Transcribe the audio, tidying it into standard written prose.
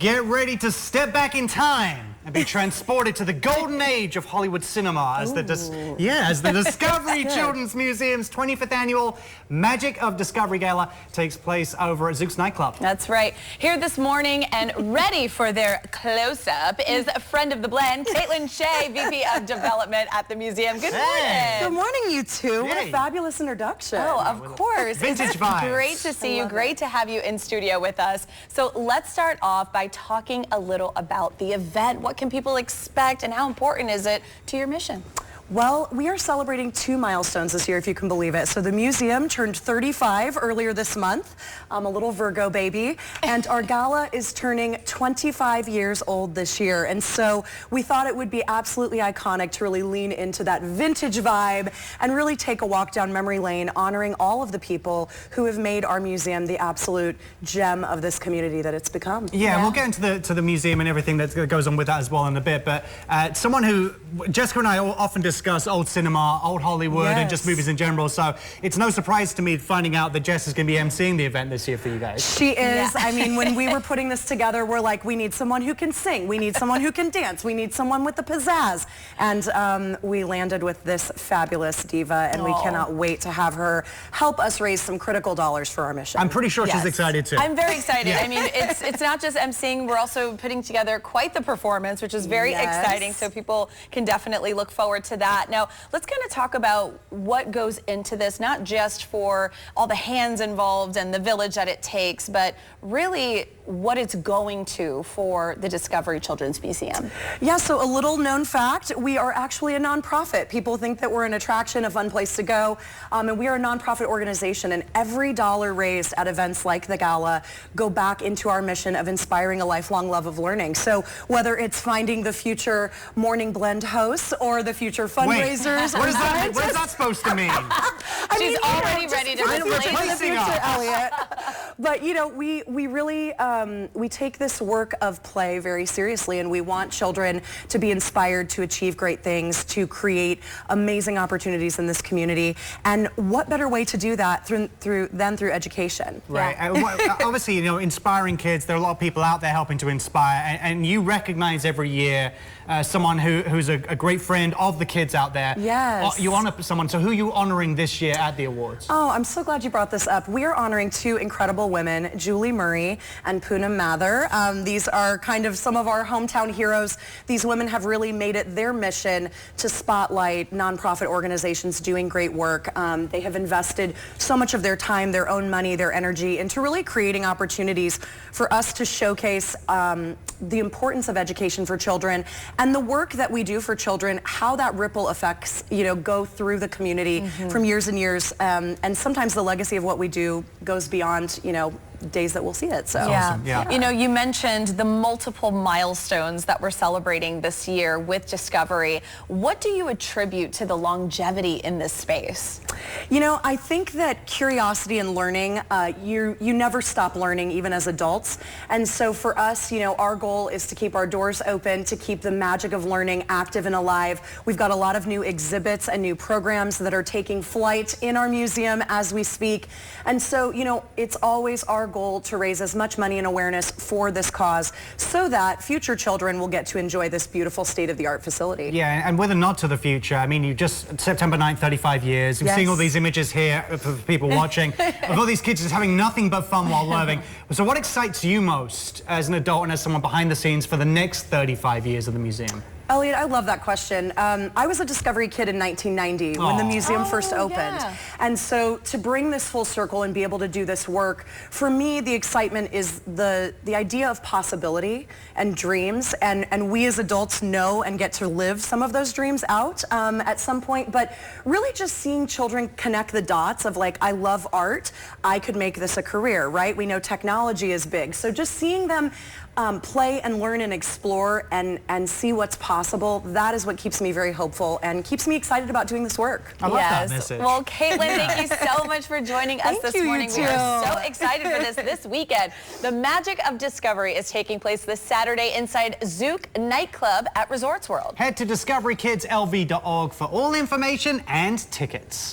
Get ready to step back in time and be transported to the golden age of Hollywood cinema as the Discovery Children's Museum's 25th annual Magic of Discovery Gala takes place over at Zouck Nightclub. That's right. Here this morning and ready for their close-up is a friend of the blend, Caitlin Shea, VP of Development at the museum. Good morning. Good morning, you two. What a fabulous introduction. Oh, of course. Vintage vibes. Great to see you. Great to have you in studio with us. So let's start off by talking a little about the event. What can people expect and how important is it to your mission? Well, we are celebrating 2 milestones this year, if you can believe it. So the museum turned 35 earlier this month. I'm a little Virgo baby. And our gala is turning 25 years old this year. And so we thought it would be absolutely iconic to really lean into that vintage vibe and really take a walk down memory lane, honoring all of the people who have made our museum the absolute gem of this community that it's become. Yeah, we'll get into the museum and everything that goes on with that as well in a bit. But someone who, Jessica and I often discuss old cinema, old Hollywood, and just movies in general. So it's no surprise to me finding out that Jess is going to be emceeing the event this year for you guys. She is. Yeah. I mean, when we were putting this together, we're like, we need someone who can sing. We need someone who can dance. We need someone with the pizzazz. And we landed with this fabulous diva, and we cannot wait to have her help us raise some critical dollars for our mission. I'm pretty sure she's excited too. I'm very excited. I mean, it's not just emceeing. We're also putting together quite the performance, which is very exciting. So people can definitely look forward to that. Now, let's kind of talk about what goes into this, not just for all the hands involved and the village that it takes, but really what it's going to for the Discovery Children's Museum. Yeah, so a little known fact, we are actually a nonprofit. People think that we're an attraction, a fun place to go, and we are a nonprofit organization, and every dollar raised at events like the gala go back into our mission of inspiring a lifelong love of learning. So whether it's finding the future morning blend hosts or the future fundraisers. What is that supposed to mean? She's already ready to replace the future, Elliot. But you know, we really we take this work of play very seriously, and we want children to be inspired to achieve great things, to create amazing opportunities in this community. And what better way to do that than through education? Right. Yeah. Obviously, you know, inspiring kids. There are a lot of people out there helping to inspire, and you recognize every year someone who's a great friend of the kids out there. Yes. You honor someone. So who are you honoring this year at the awards? Oh, I'm so glad you brought this up. We are honoring 2 incredible women, Julie Murray and Poonam Mather. These are kind of some of our hometown heroes. These women have really made it their mission to spotlight nonprofit organizations doing great work. They have invested so much of their time, their own money, their energy into really creating opportunities for us to showcase the importance of education for children and the work that we do for children, how that ripple effects, you know, go through the community from years and years. And sometimes the legacy of what we do goes beyond, you know, days that we'll see it. So awesome. Yeah. You know, you mentioned the multiple milestones that we're celebrating this year with Discovery. What do you attribute to the longevity in this space? You know, I think that curiosity and learning, you never stop learning, even as adults. And so for us, you know, our goal is to keep our doors open, to keep the magic of learning active and alive. We've got a lot of new exhibits and new programs that are taking flight in our museum as we speak. And so, you know, it's always our goal to raise as much money and awareness for this cause so that future children will get to enjoy this beautiful state-of-the-art facility. Yeah, and with a nod to the future, I mean, you just, September 9th, 35 years, you're seeing all these images here for people watching of all these kids just having nothing but fun while learning. So what excites you most as an adult and as someone behind the scenes for the next 35 years of the museum? Elliot, I love that question. I was a Discovery kid in 1990 when the museum first opened. And so to bring this full circle and be able to do this work, for me, the excitement is the idea of possibility and dreams. And we as adults know and get to live some of those dreams out at some point. But really just seeing children connect the dots of like, I love art, I could make this a career, right? We know technology is big. So just seeing them play and learn and explore and see what's possible, that is what keeps me very hopeful and keeps me excited about doing this work. I love that message. Well, Caitlin, thank you so much for joining us this morning. We are so excited for this weekend. The Magic of Discovery is taking place this Saturday inside Zouck Nightclub at Resorts World. Head to discoverykids.lv.org for all information and tickets.